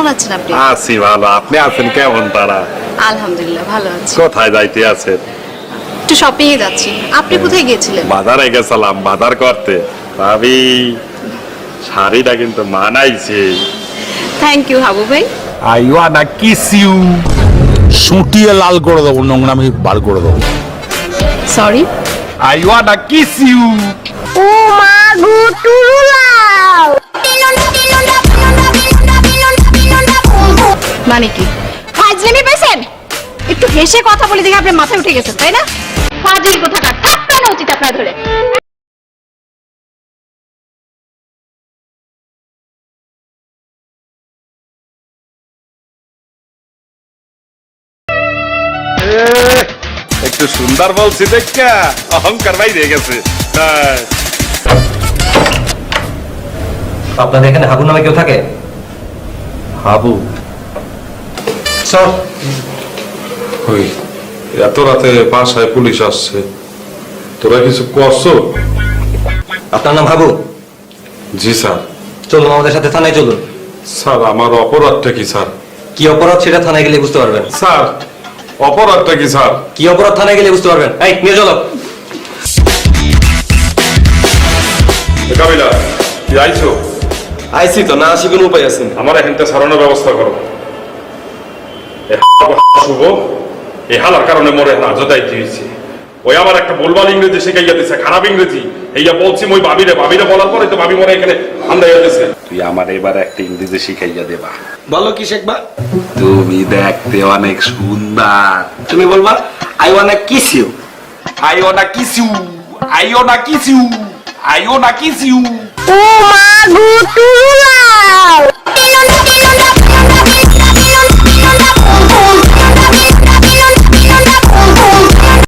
কেমন আছেন আপনি? আছি ভালো, আপনি আছেন কেমন? তারা আলহামদুলিল্লাহ ভালো আছি। কোথায় যাইতে আছেন? একটু শপিং এ যাচ্ছি। আপনি কোথায় গিয়েছিলেন? বাজারে গেছিলাম বাজার করতে। ভাবি শাড়িটা কিন্তু মানাইছে। থ্যাংক ইউ হাবু ভাই। I wanna kiss you. সুটিয়ে লাল করে দেবো, নোংরামি বার করে দেবো। Sorry. I wanna kiss you. ও মা গো টুরুলাও মানে কি? ফাজলামি পেয়েছেন? একটু হেসে কথা বলে দেখে আপনার মাথায় উঠে গেছেন, তাই না? ফাজিল কোথাকার, থাপ্পানো উচিত আপনার ধরে। একটু সুন্দর বলছি দেখা অহংকার বাইরে গেছে। হ্যাঁ। আপনাদের এখানে হাবু নামে কেউ থাকে? হাবু স্যার, ওই এত রাতে বাসায় পুলিশ আসছে, তোরা কিছু করছো? আপনার নাম হাবু? জি স্যার। চলুন আমাদের সাথে থানায় চলুন। স্যার আমার অপরাধটা কি স্যার? কি অপরাধ সেটা থানায় গেলে বুঝতে পারবেন। স্যার অপরাধটা কি স্যার? কি অপরাধ থানায় গেলে বুঝতে পারবেন। এই নিয়ে চলো। কাবিলা তুই আইছো? আইসি তো, না আসি কোনো উপায় আছে? আমার এখানটা সারানোর ব্যবস্থা করো। শুভ এই হালার কারণে মরে হাজত আইতে হয়েছে। ওই আমার একটা বলবাল ইংরেজি শিখাইয়া দিছে, খারাপ ইংরেজি। এইয়া বলছি মই ভাবিরে বলার পরে তো ভাবি মরে এখানে আন্দাইয়া দিছে। তুই আমার এবার একটা ইংরেজি শিখাইয়া দেবা। বলো কি শেখবা? তুমি দেখতে অনেক সুন্দর। তুমি বলবা I wanna kiss you. I wanna kiss you. I wanna kiss you. I wanna kiss you. ও মা গো টুরু